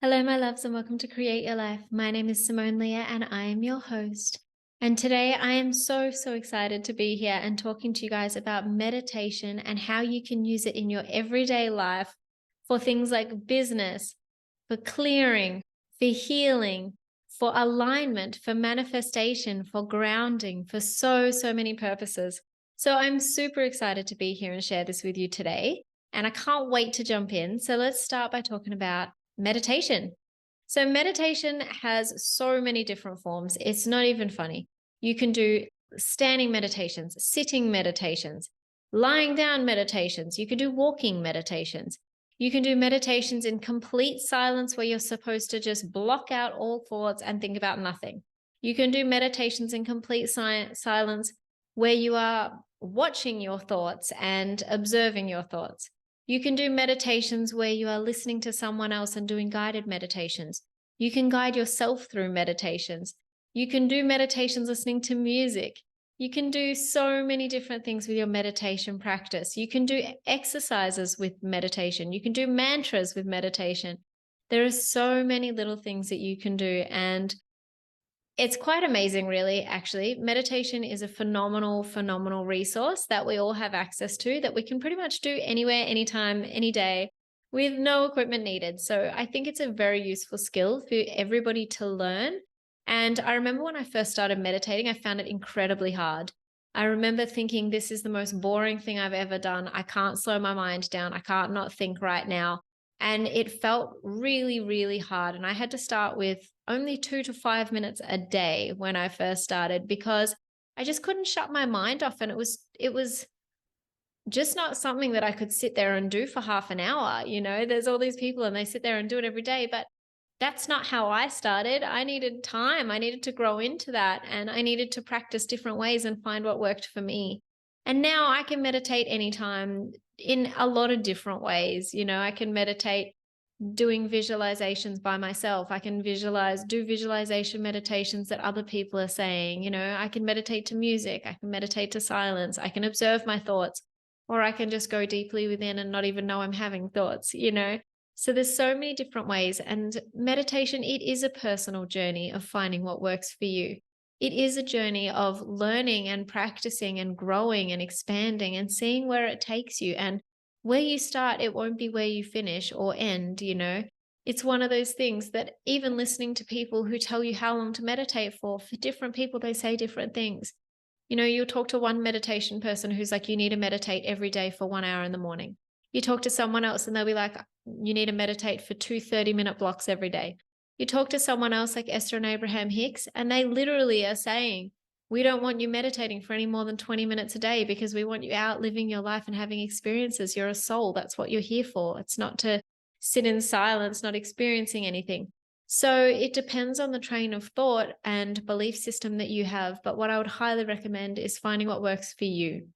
Hello, my loves, and welcome to Create Your Life. My name is Simone Leah, and I am your host. And today I am so excited to be here and talking to you guys about meditation and how you can use it in your everyday life for things like business, for clearing, for healing, for alignment, for manifestation, for grounding, for so many purposes. So I'm super excited to be here and share this with you today. And I can't wait to jump in. So let's start by talking about meditation. So meditation has so many different forms. It's not even funny. You can do standing meditations, sitting meditations, lying down meditations. You can do walking meditations. You can do meditations in complete silence where you're supposed to just block out all thoughts and think about nothing. You can do meditations in complete silence where you are watching your thoughts and observing your thoughts. You can do meditations where you are listening to someone else and doing guided meditations. You can guide yourself through meditations. You can do meditations listening to music. You can do so many different things with your meditation practice. You can do exercises with meditation. You can do mantras with meditation. There are so many little things that you can do, and it's quite amazing, really, actually. Meditation is a phenomenal resource that we all have access to, that we can pretty much do anywhere, anytime, any day with no equipment needed. So I think it's a very useful skill for everybody to learn. And I remember when I first started meditating, I found it incredibly hard. I remember thinking, this is the most boring thing I've ever done. I can't slow my mind down. I can't not think right now. And it felt really hard. And I had to start with only 2 to 5 minutes a day when I first started, because I just couldn't shut my mind off. And it was just not something that I could sit there and do for half an hour. There's all these people and they sit there and do it every day, but that's not how I started. I needed time. I needed to grow into that, and I needed to practice different ways and find what worked for me. And now I can meditate anytime in a lot of different ways. I can meditate doing visualizations by myself. I can do visualization meditations that other people are saying. I can meditate to music. I can meditate to silence. I can observe my thoughts, or I can just go deeply within and not even know I'm having thoughts. So there's so many different ways, and meditation, it is a personal journey of finding what works for you. It is a journey of learning and practicing and growing and expanding and seeing where it takes you. And where you start, it won't be where you finish or end. It's one of those things that even listening to people who tell you how long to meditate for different people, they say different things. You'll talk to one meditation person who's like, you need to meditate every day for 1 hour in the morning. You talk to someone else and they'll be like, you need to meditate for 2 30-minute blocks every day. You talk to someone else like Esther and Abraham Hicks, and they literally are saying, we don't want you meditating for any more than 20 minutes a day because we want you out living your life and having experiences. You're a soul. That's what you're here for. It's not to sit in silence, not experiencing anything. So it depends on the train of thought and belief system that you have. But what I would highly recommend is finding what works for you.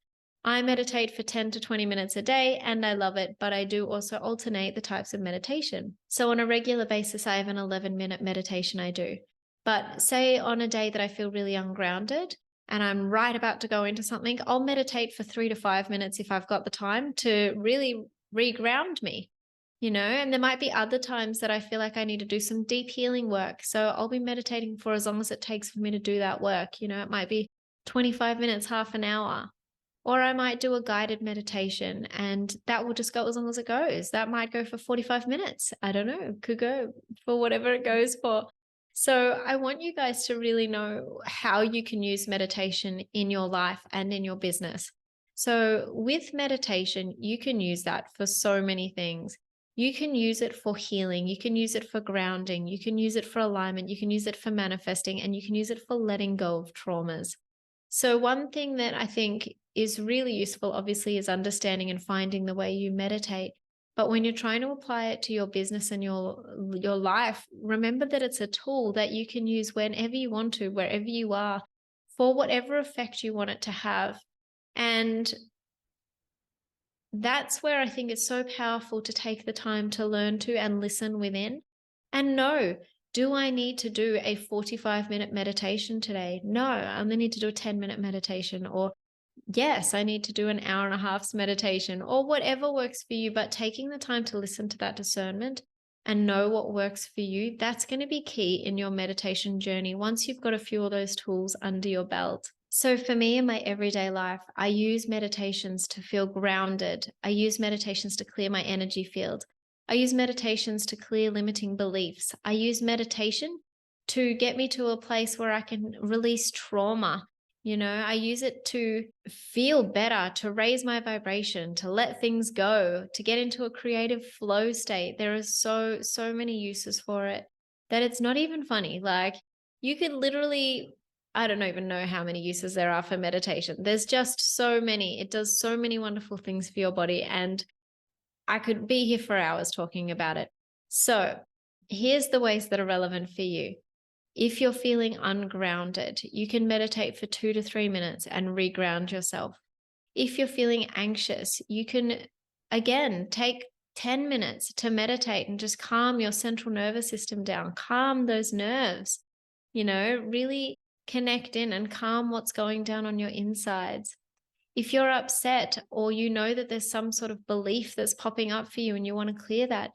I meditate for 10 to 20 minutes a day and I love it, but I do also alternate the types of meditation. So on a regular basis, I have an 11-minute meditation I do. But say on a day that I feel really ungrounded and I'm right about to go into something, I'll meditate for 3 to 5 minutes if I've got the time to really reground me. And there might be other times that I feel like I need to do some deep healing work. So I'll be meditating for as long as it takes for me to do that work. It might be 25 minutes, half an hour. Or I might do a guided meditation and that will just go as long as it goes. That might go for 45 minutes. I don't know, could go for whatever it goes for. So I want you guys to really know how you can use meditation in your life and in your business. So with meditation, you can use that for so many things. You can use it for healing. You can use it for grounding. You can use it for alignment. You can use it for manifesting, and you can use it for letting go of traumas. So one thing that I think is really useful, obviously, is understanding and finding the way you meditate. But when you're trying to apply it to your business and your life, remember that it's a tool that you can use whenever you want to, wherever you are, for whatever effect you want it to have. And that's where I think it's so powerful to take the time to learn to and listen within and know, do I need to do a 45-minute meditation today? No, I only need to do a 10-minute meditation. Or yes, I need to do an hour and a half's meditation, or whatever works for you. But taking the time to listen to that discernment and know what works for you, that's going to be key in your meditation journey once you've got a few of those tools under your belt. So for me in my everyday life, I use meditations to feel grounded. I use meditations to clear my energy field. I use meditations to clear limiting beliefs. I use meditation to get me to a place where I can release trauma. I use it to feel better, to raise my vibration, to let things go, to get into a creative flow state. There are so many uses for it that it's not even funny. Like, you could literally, I don't even know how many uses there are for meditation. There's just so many. It does so many wonderful things for your body, and I could be here for hours talking about it. So here's the ways that are relevant for you. If you're feeling ungrounded, you can meditate for 2 to 3 minutes and reground yourself. If you're feeling anxious, you can, again, take 10 minutes to meditate and just calm your central nervous system down, calm those nerves, really connect in and calm what's going down on your insides. If you're upset, or that there's some sort of belief that's popping up for you and you want to clear that,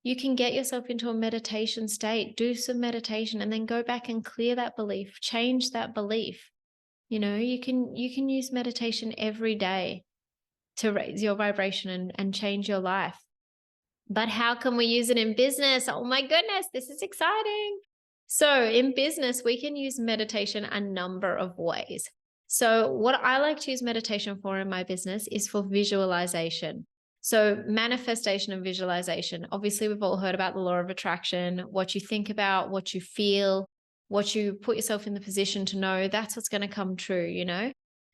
you can get yourself into a meditation state, do some meditation, and then go back and clear that belief, change that belief. You can use meditation every day to raise your vibration and change your life. But how can we use it in business? Oh my goodness, this is exciting. So in business, we can use meditation a number of ways. So what I like to use meditation for in my business is for visualization. So manifestation and visualization. Obviously, we've all heard about the law of attraction. What you think about, what you feel, what you put yourself in the position to know, that's what's going to come true.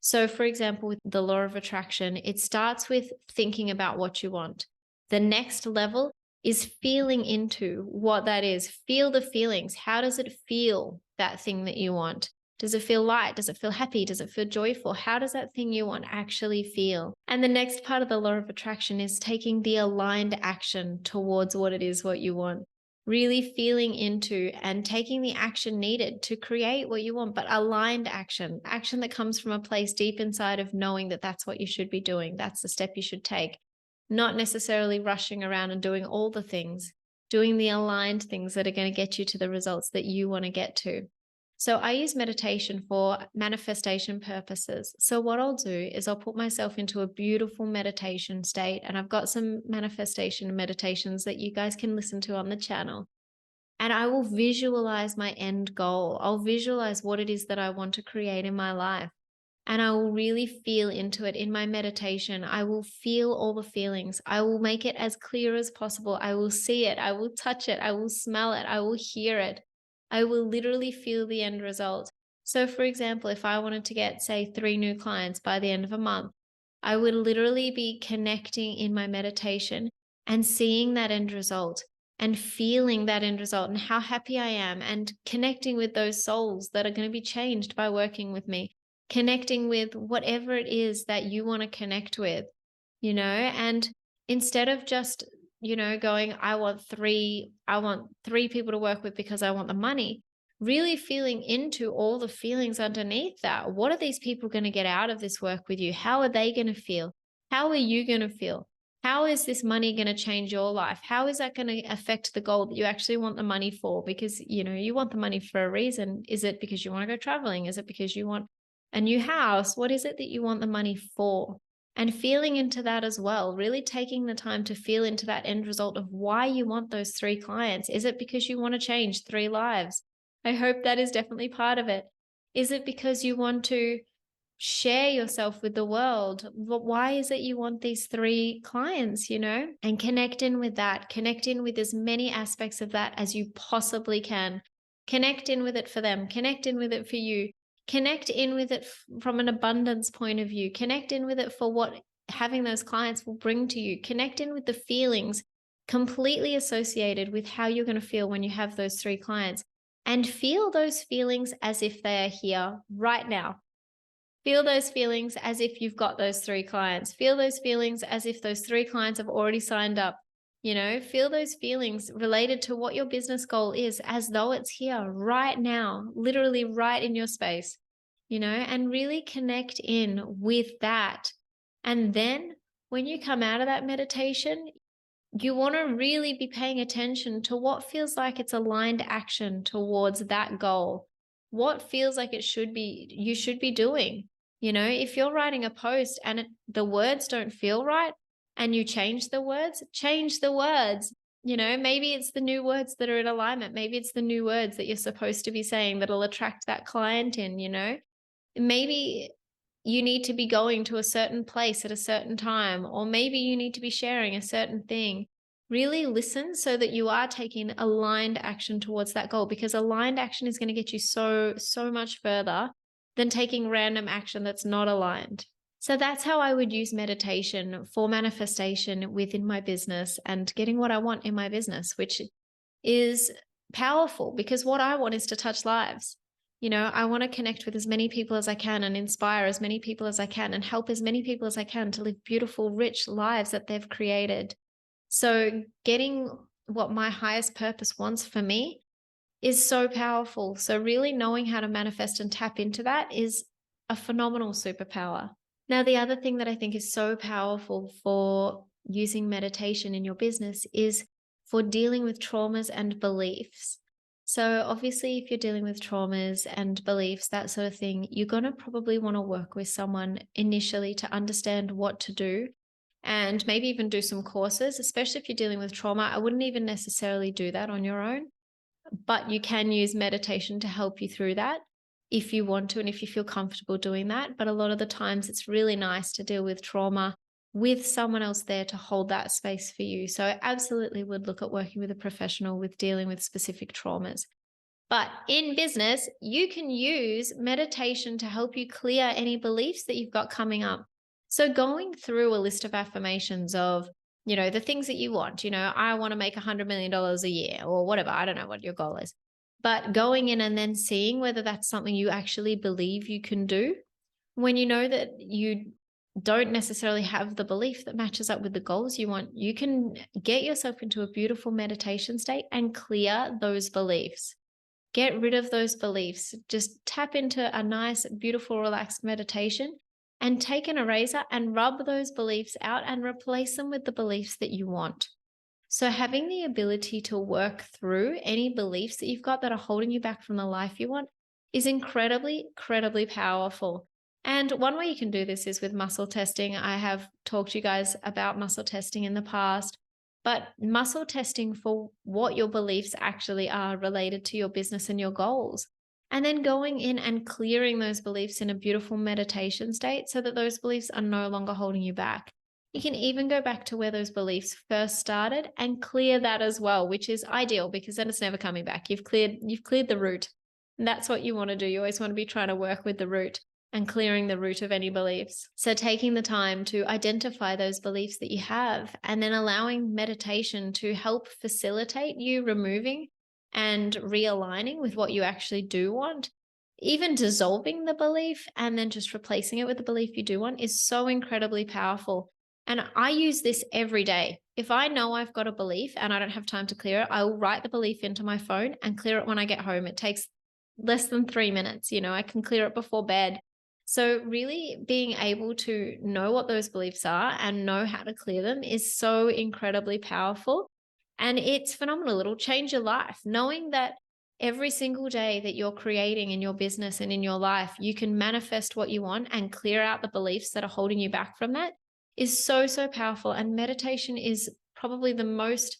So for example, with the law of attraction, it starts with thinking about what you want. The next level is feeling into what that is. Feel the feelings. How does it feel, that thing that you want? Does it feel light? Does it feel happy? Does it feel joyful? How does that thing you want actually feel? And the next part of the law of attraction is taking the aligned action towards what it is what you want. Really feeling into and taking the action needed to create what you want, but aligned action that comes from a place deep inside of knowing that that's what you should be doing. That's the step you should take. Not necessarily rushing around and doing all the things, doing the aligned things that are going to get you to the results that you want to get to. So I use meditation for manifestation purposes. So what I'll do is I'll put myself into a beautiful meditation state, and I've got some manifestation meditations that you guys can listen to on the channel. And I will visualize my end goal. I'll visualize what it is that I want to create in my life. And I will really feel into it in my meditation. I will feel all the feelings. I will make it as clear as possible. I will see it. I will touch it. I will smell it. I will hear it. I will literally feel the end result. So for example, if I wanted to get, say, 3 new clients by the end of a month, I would literally be connecting in my meditation and seeing that end result and feeling that end result and how happy I am, and connecting with those souls that are going to be changed by working with me, connecting with whatever it is that you want to connect with, and instead of just going, I want three people to work with because I want the money, really feeling into all the feelings underneath that. What are these people going to get out of this work with you? How are they going to feel? How are you going to feel? How is this money going to change your life? How is that going to affect the goal that you actually want the money for? Because, you want the money for a reason. Is it because you want to go traveling? Is it because you want a new house? What is it that you want the money for? And feeling into that as well, really taking the time to feel into that end result of why you want those 3 clients. Is it because you want to change 3 lives? I hope that is definitely part of it. Is it because you want to share yourself with the world? Why is it you want these 3 clients, And connect in with that. Connect in with as many aspects of that as you possibly can. Connect in with it for them. Connect in with it for you. Connect in with it from an abundance point of view. Connect in with it for what having those clients will bring to you. Connect in with the feelings completely associated with how you're going to feel when you have those 3 clients, and feel those feelings as if they are here right now. Feel those feelings as if you've got those 3 clients. Feel those feelings as if those 3 clients have already signed up. Feel those feelings related to what your business goal is as though it's here right now, literally right in your space, and really connect in with that. And then when you come out of that meditation, you want to really be paying attention to what feels like it's aligned action towards that goal. What feels like you should be doing. If you're writing a post and the words don't feel right and you change the words, change the words. Maybe it's the new words that are in alignment. Maybe it's the new words that you're supposed to be saying that'll attract that client in. Maybe you need to be going to a certain place at a certain time, or maybe you need to be sharing a certain thing. Really listen so that you are taking aligned action towards that goal, because aligned action is going to get you so, so much further than taking random action that's not aligned. So that's how I would use meditation for manifestation within my business and getting what I want in my business, which is powerful because what I want is to touch lives. I want to connect with as many people as I can and inspire as many people as I can and help as many people as I can to live beautiful, rich lives that they've created. So getting what my highest purpose wants for me is so powerful. So really knowing how to manifest and tap into that is a phenomenal superpower. Now, the other thing that I think is so powerful for using meditation in your business is for dealing with traumas and beliefs. So obviously, if you're dealing with traumas and beliefs, that sort of thing, you're going to probably want to work with someone initially to understand what to do and maybe even do some courses, especially if you're dealing with trauma. I wouldn't even necessarily do that on your own, but you can use meditation to help you through that if you want to and if you feel comfortable doing that. But a lot of the times it's really nice to deal with trauma with someone else there to hold that space for you. So I absolutely would look at working with a professional with dealing with specific traumas. But in business, you can use meditation to help you clear any beliefs that you've got coming up. So going through a list of affirmations of, the things that you want, I want to make $100 million a year or whatever. I don't know what your goal is, but going in and then seeing whether that's something you actually believe you can do. When you know that you don't necessarily have the belief that matches up with the goals you want, you can get yourself into a beautiful meditation state and clear those beliefs. Get rid of those beliefs. Just tap into a nice, beautiful, relaxed meditation and take an eraser and rub those beliefs out and replace them with the beliefs that you want. So having the ability to work through any beliefs that you've got that are holding you back from the life you want is incredibly, incredibly powerful. And one way you can do this is with muscle testing. I have talked to you guys about muscle testing in the past, but muscle testing for what your beliefs actually are related to your business and your goals. And then going in and clearing those beliefs in a beautiful meditation state so that those beliefs are no longer holding you back. You can even go back to where those beliefs first started and clear that as well, which is ideal because then it's never coming back. You've cleared the root. And that's what you want to do. You always want to be trying to work with the root and clearing the root of any beliefs. So taking the time to identify those beliefs that you have and then allowing meditation to help facilitate you removing and realigning with what you actually do want. Even dissolving the belief and then just replacing it with the belief you do want is so incredibly powerful. And I use this every day. If I know I've got a belief and I don't have time to clear it, I will write the belief into my phone and clear it when I get home. It takes less than 3 minutes. I can clear it before bed. So really being able to know what those beliefs are and know how to clear them is so incredibly powerful. And it's phenomenal. It'll change your life. Knowing that every single day that you're creating in your business and in your life, you can manifest what you want and clear out the beliefs that are holding you back from that is so, so powerful. And meditation is probably the most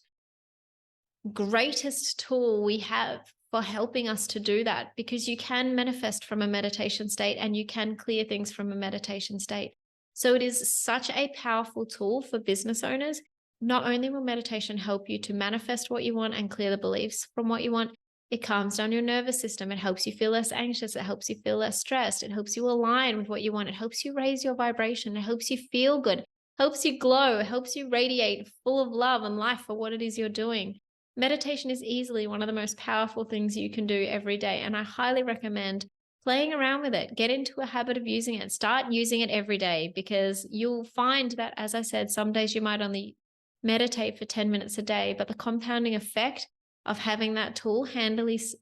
greatest tool we have for helping us to do that, because you can manifest from a meditation state and you can clear things from a meditation state. So it is such a powerful tool for business owners. Not only will meditation help you to manifest what you want and clear the beliefs from what you want, it calms down your nervous system. It helps you feel less anxious. It helps you feel less stressed. It helps you align with what you want. It helps you raise your vibration. It helps you feel good, helps you glow, helps you radiate full of love and life for what it is you're doing. Meditation is easily one of the most powerful things you can do every day. And I highly recommend playing around with it. Get into a habit of using it. Start using it every day, because you'll find that, as I said, some days you might only meditate for 10 minutes a day, but the compounding effect of having that tool handily,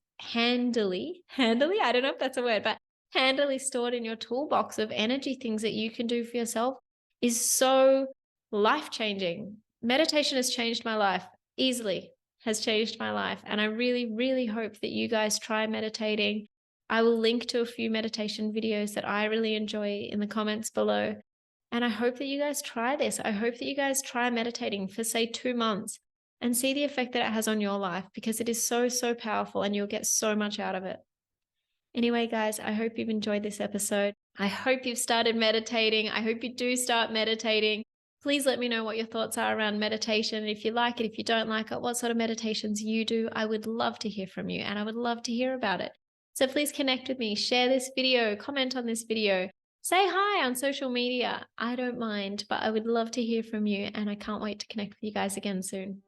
I don't know if that's a word, but handily stored in your toolbox of energy things that you can do for yourself is so life-changing. meditation has changed my life, easily has changed my life. And I really, really hope that you guys try meditating. I will link to a few meditation videos that I really enjoy in the comments below. And I hope that you guys try this. I hope that you guys try meditating for, say, 2 months and see the effect that it has on your life, because it is so, so powerful and you'll get so much out of it. Anyway, guys, I hope you've enjoyed this episode. I hope you've started meditating. I hope you do start meditating. Please let me know what your thoughts are around meditation. If you like it, if you don't like it, what sort of meditations you do. I would love to hear from you and I would love to hear about it. So please connect with me, share this video, comment on this video, say hi on social media. I don't mind, but I would love to hear from you and I can't wait to connect with you guys again soon.